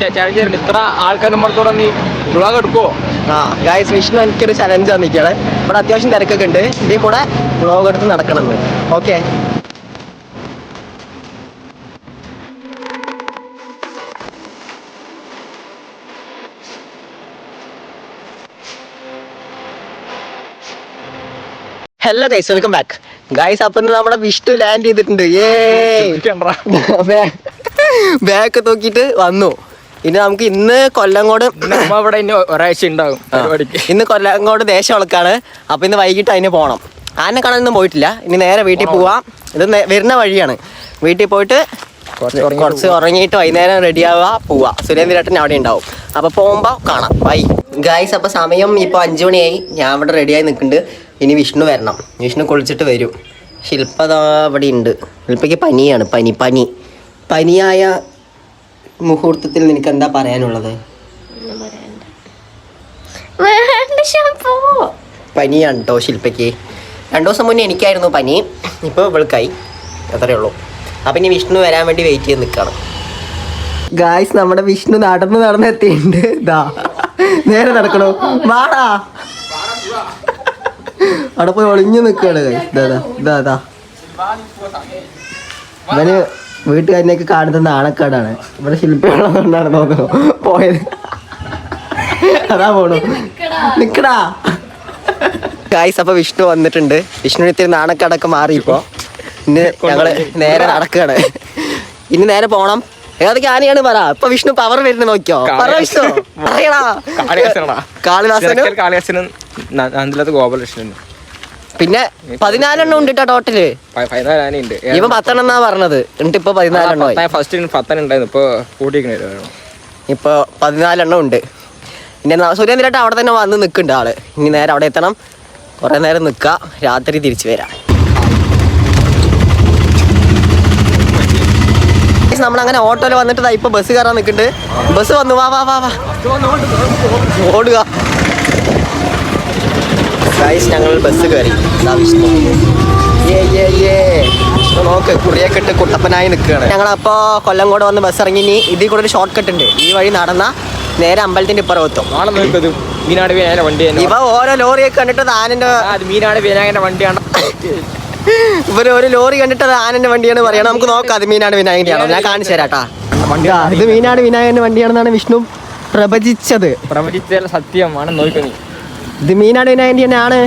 ഇത്ര ആൾക്കാരുടെ നീ വ്ളോഗ് എടുക്കുവോ? ഗായ്സ് വിഷ്ണു എനിക്കൊരു ചലഞ്ച് തന്നിക്കാണ്. ഇവിടെ അത്യാവശ്യം തിരക്കൊക്കെ ഉണ്ട്. ഇതിൽ കൂടെ വ്ളോഗ് എടുത്ത് നടക്കണം. Okay, hello guys, welcome back guys. അപ്പൊ നമ്മുടെ വിഷ്ണു ലാൻഡ് ചെയ്തിട്ടുണ്ട്. ബാക്ക് നോക്കിയിട്ട് വന്നു. ഇനി നമുക്ക് ഇന്ന് കൊല്ലങ്കോട് ഇവിടെ ഒരാഴ്ച ഉണ്ടാവും പരിപാടിക്ക്. ഇന്ന് കൊല്ലങ്കോട് ദേശവിളക്കാണ്. അപ്പൊ ഇന്ന് വൈകിട്ട് അതിന് പോകണം. ആനെ കാണാനൊന്നും പോയിട്ടില്ല. ഇനി നേരെ വീട്ടിൽ പോവാം. ഇത് വരുന്ന വഴിയാണ്. വീട്ടിൽ പോയിട്ട് കുറച്ച് ഉറങ്ങിയിട്ട് വൈകുന്നേരം റെഡിയാവുക, പോവാ. സുരേന്ദ്രേട്ടൻ അവിടെ ഉണ്ടാവും. അപ്പൊ പോകുമ്പോ കാണാം. Bye guys. അപ്പൊ സമയം ഇപ്പൊ 5 മണിയായി. ഞാൻ ഇവിടെ റെഡിയായി നിൽക്കുന്നുണ്ട്. ഇനി വിഷ്ണു വരണം. വിഷ്ണു കുളിച്ചിട്ട് വരും. ശില്പ അവിടെ ഉണ്ട്. ശില്പയ്ക്ക് പനിയാണ്. പനിയായ മുഹൂർത്തത്തിൽ നിനക്ക് എന്താ പറയാനുള്ളത്? പനിയാണ് കേട്ടോ ശില്പയ്ക്ക്. 2 ദിവസം മുന്നേ എനിക്കായിരുന്നു പനി. ഇപ്പോൾ ഇവൾക്കായി. അത്രയേ ഉള്ളൂ. അപ്പം ഇനി വിഷ്ണു വരാൻ വേണ്ടി വെയിറ്റ് ചെയ്ത് നിൽക്കണം. ഗായ്സ്, നമ്മുടെ വിഷ്ണു നടന്ന് എത്തിയിട്ടുണ്ട്. ഇതാ നേരെ നടക്കണോ? വാടാ. അവിടെ പോയി ഒളിഞ്ഞു നിൽക്കുകയാണ്. ഇതാ ഇവന് വീട്ടുകാരനെയൊക്കെ കാണുന്ന നാണക്കാടാണ്. ഇവിടെ ശില്പമുള്ളതുകൊണ്ടാണ് തോന്നുന്നു പോയത്. അതാ പോണു. നിക്കടാ ഗായ്സ്. അപ്പൊ വിഷ്ണു വന്നിട്ടുണ്ട്. വിഷ്ണുവിന് ഇത്തിരി നാണക്കാടൊക്കെ മാറി. ഇപ്പോ ഇന്ന് ഞങ്ങള് നേരെ നടക്കുകയാണ്. ഇനി നേരെ പോണം. ഏതൊക്കെ ആനയാണ് പറ. ഇപ്പൊ വിഷ്ണു പവർ വരുന്ന നോക്കിയോ? പറ വിഷ്ണു. കാളിദാസനും ഗോപാലകൃഷ്ണനും പിന്നെ 14 എണ്ണം ഉണ്ട് കേട്ടോ ടോട്ടല്. 14 ആനയുണ്ട്. ഇവ 10 എണ്ണം പറഞ്ഞത്. എന്നിട്ട് ഇപ്പൊ 14 എണ്ണം. ഫസ്റ്റ് 10 ഉണ്ടായിരുന്നു. ഇപ്പൊ കൂട്ടിയിരിക്കണ. ഇപ്പൊ 14 എണ്ണം ഉണ്ട്. പിന്നെ സുരേന്ദ്രേട്ടൻ അവിടെ തന്നെ വന്ന് നിൽക്കുന്നുണ്ട് ആള്. ഇനി നേരെ അവിടെ എത്തണം. കുറെ നേരം നിൽക്കുക. രാത്രി തിരിച്ചു വരാം. നമ്മളങ്ങനെ ഓട്ടോയിൽ വന്നിട്ട് ഇപ്പൊ ബസ് കയറാൻ നിൽക്കുന്നുണ്ട്. ബസ് വന്നു. വാ ഓടുക. ഞങ്ങൾ ബസ് കയറി. നോക്ക്, കുറിയൊക്കെ ഇട്ട് കുട്ടപ്പനായി നിൽക്കുകയാണ്. ഞങ്ങളപ്പോ കൊല്ലങ്കോട് വന്ന് ബസ് ഇറങ്ങി. ഇനി ഇതിൽ കൂടെ ഒരു ഷോർട്ട് കട്ട് ഉണ്ട്. ഈ വഴി നടന്ന നേരെ അമ്പലത്തിന്റെ ഇപ്പുറം എത്തും. മീനാട് വിനായകന്റെ വണ്ടി. ഇവ ഓരോ ലോറിയൊക്കെ കണ്ടിട്ട് ആനന്റെ മീനാട് വിനായകന്റെ വണ്ടിയാണ്. ഇവര് ഒരു ലോറി കണ്ടിട്ട് അത് ആനന്റെ വണ്ടിയാണ് പറയണം. നമുക്ക് നോക്കാം അത് മീനാട് വിനായകന്റെ ആണോ. ഞാൻ കാണിച്ചു തരാട്ടാ. ഇത് മീനാട് വിനായകന്റെ വണ്ടിയാണെന്നാണ് വിഷ്ണു പ്രവചിച്ചത്. സത്യമാണ്. നോക്കി, ഇത് മീനാട് വിനായകന്റെ തന്നെയാണ്.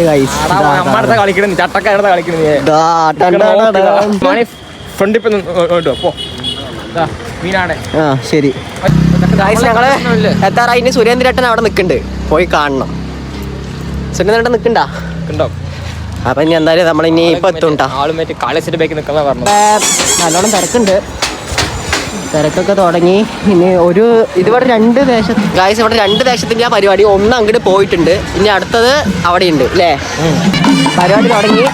ഗൈസ്. ചട്ടക്കാരുടെ കളിക്കുന്നത്. ശരി ഗൈസ്, ഞങ്ങള് എത്താറായി. ഇനി സുരേന്ദ്രേട്ടൻ അവിടെ നിൽക്കുന്നുണ്ട്. പോയി കാണണം. സുരേന്ദ്രേട്ടൻ നിൽക്കണ്ടോ? അപ്പൊ ഇനി എന്തായാലും നമ്മളിനി ഇപ്പൊ എത്തുണ്ടാ. നല്ലോണം തിരക്കുണ്ട്. തിരക്കൊക്കെ തുടങ്ങി. ഇനി ഇതിവിടെ 2 ദേശത്ത് ഗായ്സ്, ഇവിടെ 2 ദേശത്തിന്റെ പരിപാടി. ഒന്ന് അങ്ങോട്ട് പോയിട്ടുണ്ട്. ഇനി അടുത്തത് അവിടെ ഉണ്ട് അല്ലേ? പരിപാടി തുടങ്ങി.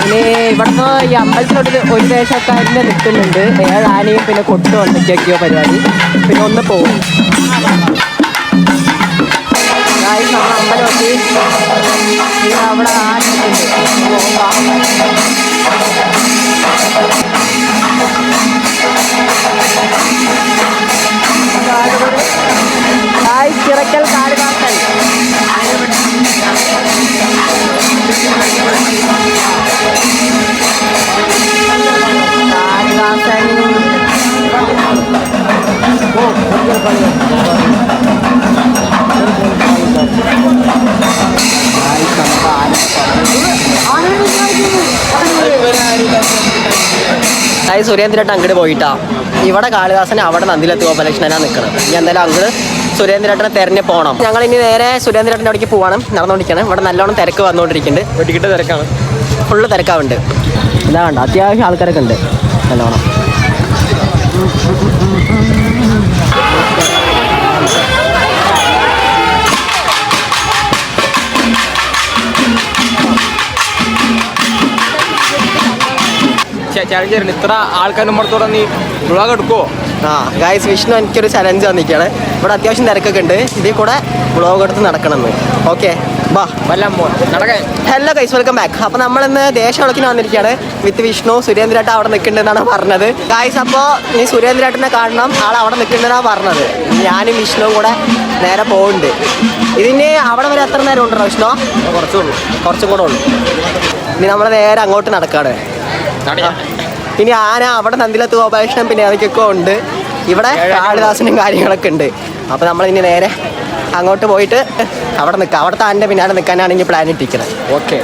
ഇനി ഇവിടുന്ന് ഈ അമ്പലത്തിലോട്ട് ഒരു ദേശക്കാരൻ്റെ നിൽക്കുന്നുണ്ട്. 7 ആനയും പിന്നെ കൊട്ടും എന്തൊക്കെയൊക്കെയോ പരിപാടി. പിന്നെ ഒന്ന് പോകും. ഗായ്സ്, നമ്മൾ അമ്പലം നോക്കി. അവിടെ ആന ചിറക്കൽ കാളിദാസൻ. സുരേന്ദ്രേട്ടൻ അങ്ങോട്ട് പോയിട്ടാ. ഇവിടെ കാളിദാസന്, അവിടെ നന്ദിലത്ത് ഗോപാലകൃഷ്ണനാ നിൽക്കണം. ഇനി എന്തായാലും അങ്ങോട്ട് സുരേന്ദ്രേട്ടനെ തെരഞ്ഞു പോകണം. ഞങ്ങൾ ഇനി നേരെ സുരേന്ദ്രേട്ടൻ്റെ അവിടേക്ക് പോവാണ്. നടന്നുകൊണ്ടിരിക്കണം. ഇവിടെ നല്ലോണം തിരക്ക് വന്നുകൊണ്ടിരിക്കുന്നുണ്ട്. ടിക്കറ്റ് തിരക്കാണ്. ഫുള്ള് തിരക്കാവുണ്ട്. ഇതാ കണ്ടോ, അത്യാവശ്യം ആൾക്കാരൊക്കെ ഉണ്ട് നല്ലോണം. ഇത്ര ആൾക്കാരുടെ നീ വ്ളോഗ് എടുക്കുവോ? ഗായ്സ്, വിഷ്ണു എനിക്കൊരു ചലഞ്ച് തന്നിരിക്കുകയാണ്. ഇവിടെ അത്യാവശ്യം തിരക്കൊക്കെ ഉണ്ട്. ഇതിൽ കൂടെ വ്ളോഗ് എടുത്ത് നടക്കണം. ഓക്കെ. വാ. വല്ലം പോ നടക്കാൻ. Hello guys, welcome back. അപ്പോൾ നമ്മളിന്ന് ദേശവിളക്കിന് വന്നിരിക്കുകയാണ് വിത്ത് വിഷ്ണു. സുരേന്ദ്രേട്ടൻ അവിടെ നിൽക്കുന്നുണ്ടെന്നാണ് പറഞ്ഞത് ഗൈസ്. അപ്പോൾ ഈ സുരേന്ദ്രേട്ടനെ കാണണം, ആൾ അവിടെ നിൽക്കുന്നുണ്ടെന്നാണ് പറഞ്ഞത്. ഞാനും വിഷ്ണുവും കൂടെ നേരെ പോകുന്നുണ്ട്. ഇതിന് അവിടെ വരെ എത്ര നേരം ഉണ്ടോ വിഷ്ണു? കുറച്ചും കൂടെ ഉള്ളു. ഇനി നമ്മൾ നേരെ അങ്ങോട്ട് നടക്കാണ്. ഇനി ആന അവിടെ നന്ദിലത്ത് ഗോപാലകൃഷ്ണൻ പിന്നെ അതൊക്കെ ഉണ്ട്. ഇവിടെ കാളിദാസനും കാര്യങ്ങളൊക്കെ ഉണ്ട്. അപ്പോൾ നമ്മളിനി നേരെ അങ്ങോട്ട് പോയിട്ട് അവിടെ നിൽക്കാം. അവിടുത്തെ ആൻ്റെ പിന്നാലെ നിൽക്കാനാണ് ഇനി പ്ലാൻ ഇട്ടിരിക്കുന്നത്. ഓക്കെ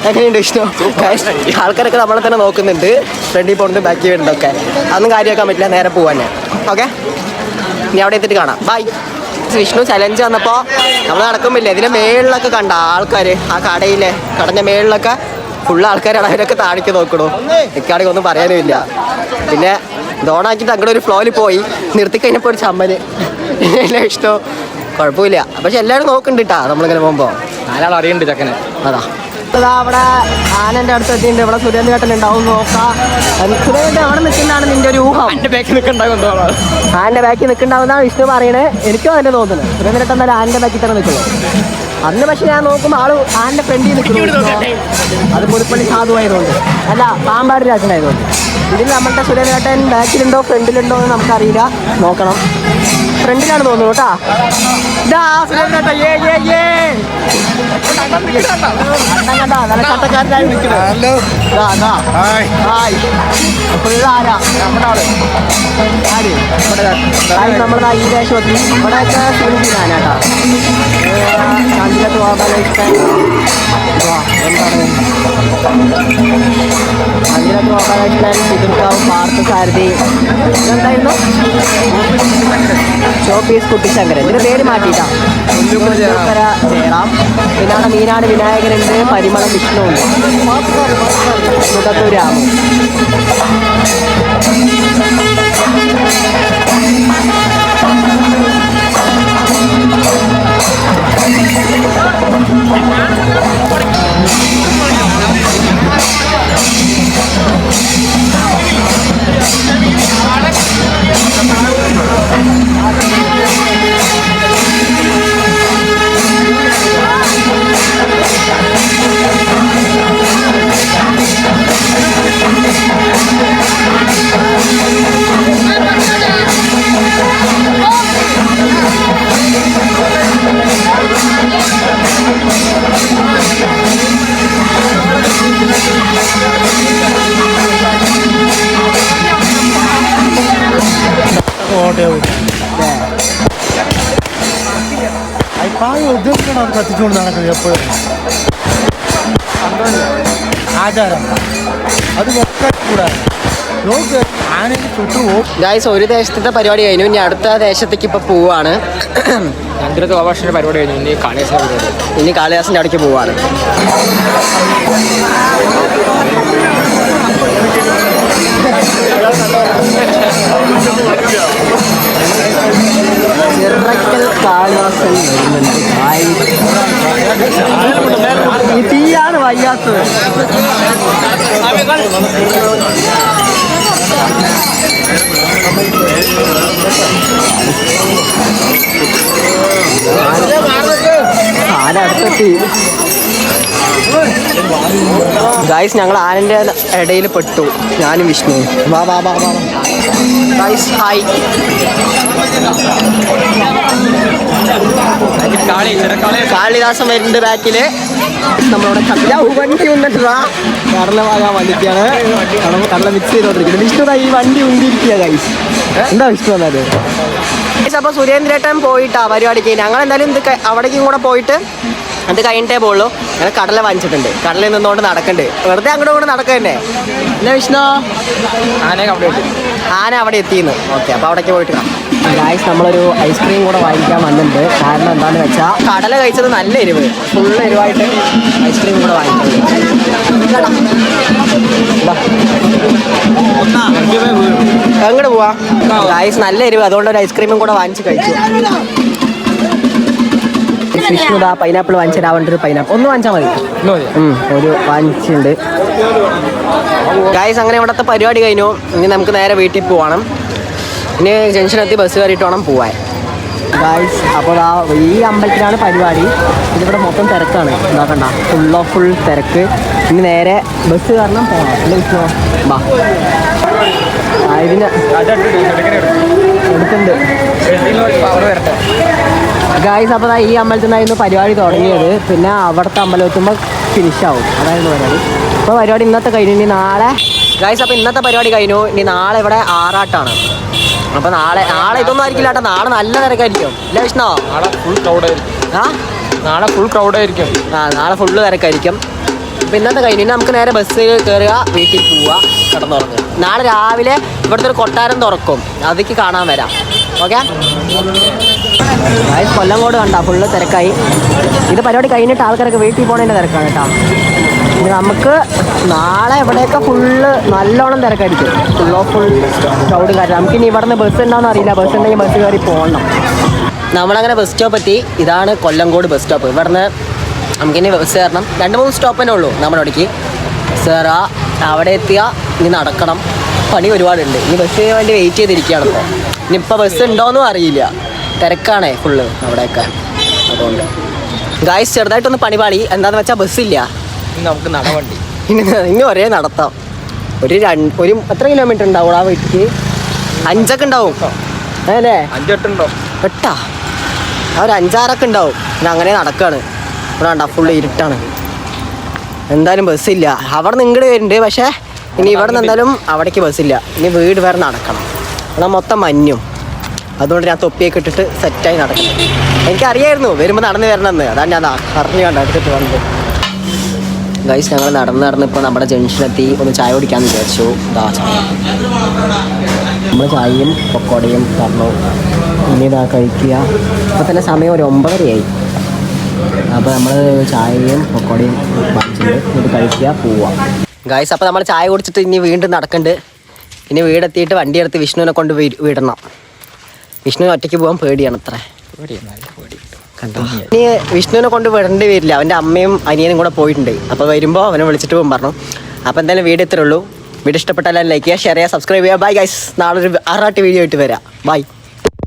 എങ്ങനെയുണ്ട് വിഷ്ണു? ആൾക്കാരൊക്കെ നമ്മളെ തന്നെ നോക്കുന്നുണ്ട്. ഫ്രണ്ടിൽ പോകുന്നുണ്ട്, ബാക്കി വരുന്നുണ്ടൊക്കെ. അതൊന്നും കാര്യമാക്കാൻ പറ്റില്ല, നേരെ പോകാൻ. ഓക്കെ, ഇനി അവിടെ എത്തിയിട്ട് കാണാം. ബൈ. വിഷ്ണു ചലഞ്ച് വന്നപ്പോൾ നമ്മൾ നടക്കുമ്പില്ലേ, ഇതിൻ്റെ മേളിലൊക്കെ കണ്ട ആൾക്കാർ, ആ കടൻ്റെ മേളിലൊക്കെ ഫുള്ള് ആൾക്കാരാണ്. അവരൊക്കെ താഴേക്ക് നോക്കണു. എനിക്കാണെങ്കിൽ ഒന്നും പറയാനുമില്ല. പിന്നെ ദോണാക്കിയിട്ട് അങ്ങോട്ട് ഒരു ഫ്ലോയിൽ പോയി നിർത്തിക്കഴിഞ്ഞപ്പോൾ ഒരു ചമ്മല്. ഇഷ്ടം കുഴപ്പമില്ല. പക്ഷെ എല്ലാവരും നോക്കുന്നുണ്ട് കേട്ടാ നമ്മളിങ്ങനെ പോകുമ്പോൾ. നാലാൾ അറിയണ്ട് ചക്കനെ. അതാ അവിടെ ആനൻ്റെ അടുത്ത് എത്തിയിട്ടുണ്ട്. ഇവിടെ സുരേന്ദ്രേട്ടൻ ഉണ്ടാവും, നോക്കാം. സുരേന്ദ്രൻ അവിടെ നിൽക്കുന്നതാണ് നിന്റെ ഒരു ഊഹം. എൻ്റെ ബാക്കിൽ നിൽക്കണ്ടാകും. ആൻ്റെ ബാക്കിൽ നിൽക്കണ്ടാവുന്നതാണ് വിഷ്ണു പറയണേ. എനിക്കും അതിൻ്റെ തോന്നുന്നത്. സുരേന്ദ്രേട്ടൻ എന്തായാലും ആൻ്റെ ബാക്കിൽ തന്നെ നിൽക്കുന്നു. അന്ന് പക്ഷെ ഞാൻ നോക്കുമ്പോൾ ആള് ആൻ്റെ ഫ്രണ്ടിൽ നിൽക്കുന്നു. അത് പുതുപ്പള്ളി സാധുവായതുകൊണ്ട്, അല്ല പാമ്പാടി രാജനായതുകൊണ്ട്. ഇതിൽ നമ്മളുടെ സുരേന്ദ്രേട്ടൻ ബാക്കിലുണ്ടോ ഫ്രണ്ടിലുണ്ടോ എന്ന് നമുക്കറിയില്ല. നോക്കണം. ഫ്രണ്ടിലാണ് തോന്നുന്നു കേട്ടാ. ഇതാ സുരേന്ദ്രേട്ടൻ. നല്ല കട്ടക്കാരനായി നിൽക്കുന്നത്. ആരാ നമ്മുടെ ആള്? നമ്മളെ ഈ ദേശമൊത്തി ഇവിടെയൊക്കെ സിനിമയിലാനാട്ടാ. ചാന്ദിലത്ത് ഗോപാലകൃഷ്ണൻ, എന്താണ് ചാന്ദിലത്ത് ഗോപാലകൃഷ്ണൻ, പിതൃക്കാവ്, പാർത്ഥസാരഥി, എന്തായിരുന്നു ഷോപ്പീസ് കുട്ടിശങ്കരൻ. ഇതിന്റെ പേര് മാറ്റിയിട്ടാ. ജയറാം. പിന്നെ അവിടെ മീനാട് വിനായകനുണ്ട്, പരിമളം വിഷ്ണു ഉണ്ട്, മുഖത്തൂർ രാമു. കത്തിച്ചുകൊണ്ട് നടക്കുന്നത് എപ്പോഴും ആചാരം. അത് കൂടാതെ ഗൈസ്, ഒരു ദേശത്തെ പരിപാടി കഴിഞ്ഞു. ഇനി അടുത്ത ദേശത്തേക്ക് ഇപ്പൊ പോവാണ്. പരിപാടി കഴിഞ്ഞു. ഇനി കാളിദാസന്റെ അവിടേക്ക് പോവാണ്. ചിറക്കൽ കാളിദാസൻ വരുന്നുണ്ട്. ഈ തീയാണ് വയ്യാത്തത്. അടുത്തെത്തി ഗൈസ്. ഞങ്ങൾ ആനൻ്റെ ഇടയിൽ പെട്ടു, ഞാനും വിഷ്ണു. വാ വാ വാ വാ ഗൈസ്. ഹായ്. കാളിദാസൻ വരുന്നുണ്ട് ബാക്കില്. നമ്മളവിടെ വണ്ടി വന്നിട്ടാ കടല വാങ്ങാൻ വന്നിട്ടാണ്. കടല മിക്സ് ചെയ്തോണ്ടിരിക്കുന്നത്. വിഷ്ണു ഈ വണ്ടി ഉണ്ടിരിക്കുക ഗൈസ്. എന്താ വിഷ്ണു വന്നത്? അപ്പോൾ സുരേന്ദ്രേട്ടൻ പോയിട്ടാ പരിപാടിക്ക്. ഞങ്ങൾ എന്തായാലും ഇത് അവിടേക്കും കൂടെ പോയിട്ട് അത് കഴിഞ്ഞിട്ടേ പോകുള്ളൂ. ഞങ്ങൾ കടല വാങ്ങിച്ചിട്ടുണ്ട്. കടലിൽ നിന്നുകൊണ്ട് നടക്കണ്ട്. വെറുതെ അങ്ങോട്ടും കൂടെ നടക്കണ്ടേ അല്ലേ വിഷ്ണു? ആന അവിടെ എത്തിയെന്ന്. ഓക്കെ, അപ്പോൾ അവിടേക്ക് പോയിട്ട് ഗായ്സ് നമ്മളൊരു ഐസ്ക്രീം കൂടെ വാങ്ങിക്കാൻ വന്നിട്ടുണ്ട്. കാരണം എന്താണെന്ന് വെച്ചാൽ കടല കഴിച്ചത് നല്ല എരിവ്, ഫുള്ള് എരിവായിട്ട് ഐസ്ക്രീം കൂടെ വാങ്ങിക്കുന്നത്. എങ്ങോട്ട് പോവാ ഗായ്സ്? നല്ല എരിവ്, അതുകൊണ്ട് ഒരു ഐസ്ക്രീമും കൂടെ വാങ്ങിച്ച് കഴിച്ചു. വിഷ്ണുദാ പൈനാപ്പിൾ വാങ്ങിച്ചിട്ട് ഒരു പൈനാപ്പിൾ ഒന്ന് വാങ്ങിച്ചാൽ മതി. ഒരു വാങ്ങിച്ചിട്ടുണ്ട് ഗായ്സ്. അങ്ങനെ ഇവിടുത്തെ പരിപാടി കഴിഞ്ഞു. ഇനി നമുക്ക് നേരെ വീട്ടിൽ പോകണം. ഇനി ജംഗ്ഷനെത്തി ബസ് കയറിയിട്ട് വേണം പോവാൻ. ഗായ്സ് അപ്പോൾ ഈ അമ്പലത്തിലാണ് പരിപാടി. ഇതിവിടെ മൊത്തം തിരക്കാണ്, എന്താക്കണ്ട ഫുൾ തിരക്ക്. ഇനി നേരെ ബസ് കാരണം പോകണം. അല്ലേ വിഷ്ണു? ബാ ഇതിന് എടുക്കുന്നുണ്ട് ഗായ്സ്. അപ്പോൾ ഈ അമ്പലത്തിൽ നിന്നായിരുന്നു പരിപാടി തുടങ്ങിയത്. പിന്നെ അവിടുത്തെ അമ്പലം എത്തുമ്പോൾ ഫിനിഷാവും, അതായിരുന്നു പരിപാടി. അപ്പോൾ പരിപാടി ഇന്നത്തെ കഴിഞ്ഞു. ഇനി നാളെ ഗായ്സ്, അപ്പോൾ ഇന്നത്തെ പരിപാടി കഴിഞ്ഞു. ഇനി നാളെ ഇവിടെ ആറാട്ടാണ്. അപ്പോൾ നാളെ ഇതൊന്നും ആയിരിക്കില്ല കേട്ടോ, നാളെ നല്ല തിരക്കായിരിക്കും. ഇല്ല വിഷ്ണു? നാളെ ഫുൾ ക്രൗഡായിരിക്കും. നാളെ ഫുള്ള് തിരക്കായിരിക്കും. അപ്പോൾ ഇന്നത്തെ കഴിഞ്ഞു. ഇനി നമുക്ക് നേരെ ബസ് കയറുക, വീട്ടിൽ പോവുക, കിടന്നുറങ്ങുക. നാളെ രാവിലെ ഇവിടുത്തെ ഒരു കൊട്ടാരം തുറക്കും, അതിക്ക് കാണാൻ വരാം. ഓക്കെ ഗായ്സ്, കൊല്ലങ്കോട് കണ്ട ഫുള്ള് തിരക്കായി. ഇത് പരിപാടി കഴിഞ്ഞിട്ട് ആൾക്കാരൊക്കെ വീട്ടിൽ പോകണതിൻ്റെ തിരക്കാണ് കേട്ടോ. ഇത് നമുക്ക് നാളെ ഇവിടെയൊക്കെ ഫുള്ള് നല്ലോണം തിരക്കായിരിക്കും. ഫുൾ ക്രൗഡ് കാര്യം. നമുക്കിനി ഇവിടെ നിന്ന് ബസ് ഉണ്ടാവുമെന്ന് അറിയില്ല. ബസ് ഉണ്ടെങ്കിൽ ബസ് കയറി പോകണം. നമ്മളങ്ങനെ ബസ് സ്റ്റോപ്പ് എത്തി. ഇതാണ് കൊല്ലങ്കോട് ബസ് സ്റ്റോപ്പ്. ഇവിടെ നിന്ന് നമുക്കിനി ബസ് കയറണം. 2-3 സ്റ്റോപ്പ് തന്നെ ഉള്ളൂ നമ്മുടെ അവിടേക്ക്. ബസ് കയറുക, അവിടെ എത്തിയാൽ ഇനി നടക്കണം. പണി ഒരുപാടുണ്ട്. ഇനി ബസ്സിന് വേണ്ടി വെയിറ്റ് ചെയ്തിരിക്കുകയാണ്. ഇപ്പോൾ ഇനിയിപ്പോൾ ബസ് ഉണ്ടോയെന്നും അറിയില്ല, തിരക്കാണേ ഫുള്ള് അവിടെയൊക്കെ. അതുകൊണ്ട് ഗായ്സ് ചെറുതായിട്ടൊന്ന് പണിപാളി. എന്താണെന്ന് വെച്ചാൽ ബസ്സില്ല. നമുക്ക് നടവണ്ടി ഇനി ഒരേ നടത്താം. ഒരു എത്ര കിലോമീറ്റർ ഉണ്ടാവും ആ വീട്ടിക്ക്? 5 ഉണ്ടാവും അല്ലേ? 5-8 ഉണ്ടോ? 8 ഒരു 5-6 ഉണ്ടാവും. പിന്നെ അങ്ങനെ നടക്കുകയാണ്. ഇവിടെ വേണ്ട, ഫുള്ള് ഇരുട്ടാണ്. എന്തായാലും ബസ്സില്ല. അവിടെ നിന്ന് ഇങ്ങോട്ട് വരുന്നുണ്ട്, പക്ഷേ ഇനി ഇവിടെ നിന്ന് എന്തായാലും അവിടേക്ക് ബസ്സില്ല. ഇനി വീട് വരെ നടക്കണം. എന്നാൽ മൊത്തം മഞ്ഞും. അതുകൊണ്ട് ഞാൻ തൊപ്പിയൊക്കെ ഇട്ടിട്ട് സെറ്റായി നടക്കണം. എനിക്കറിയായിരുന്നു വരുമ്പോൾ നടന്ന് വരണമെന്ന്. അതാണ് ഞാൻ അറിഞ്ഞു കണ്ട എടുത്തിട്ട് വന്നത്. ഗൈസ്, ഞങ്ങൾ നടന്ന് ഇപ്പോൾ നമ്മുടെ ജംഗ്ഷനെത്തി. ഒന്ന് ചായ കുടിക്കാമെന്ന് വിചാരിച്ചു. ഇതാ ചായ. നമ്മൾ ചായയും പക്കോടയും തന്നു. ഇനി ഇതാ കഴിക്കുക. അപ്പോൾ തന്നെ സമയം ഒരു 9:30 അപ്പോൾ നമ്മൾ ചായയും പക്കോടയും വാങ്ങിച്ചിട്ട് ഇത് കഴിക്കുക, പോവാം. ഗൈസ്, അപ്പോൾ നമ്മൾ ചായ കുടിച്ചിട്ട് ഇനി വീണ്ടും നടക്കുന്നുണ്ട്. ഇനി വീടെത്തിയിട്ട് വണ്ടി എടുത്ത് വിഷ്ണുവിനെ കൊണ്ട് വിടണം. വിഷ്ണുവിന് ഒറ്റയ്ക്ക് പോകാൻ പേടിയാണ് അത്ര. കണ്ടോ? ഇനി വിഷ്ണുവിനെ കൊണ്ട് വിടേണ്ടി വരില്ല. അവൻ്റെ അമ്മയും അനിയനും കൂടെ പോയിട്ടുണ്ട്. അപ്പോൾ വരുമ്പോൾ അവനെ വിളിച്ചിട്ട് പോകും പറഞ്ഞു. അപ്പോൾ എന്തായാലും വീഡിയോ ഇത്രേ ഉള്ളൂ. വീഡിയോ ഇഷ്ടപ്പെട്ടാലും ലൈക്ക് ചെയ്യുക, ഷെയർ ചെയ്യുക, സബ്സ്ക്രൈബ് ചെയ്യുക. Bye guys. നാളെ ഒരു 6 വീഡിയോ ആയിട്ട് വരാം. ബൈ.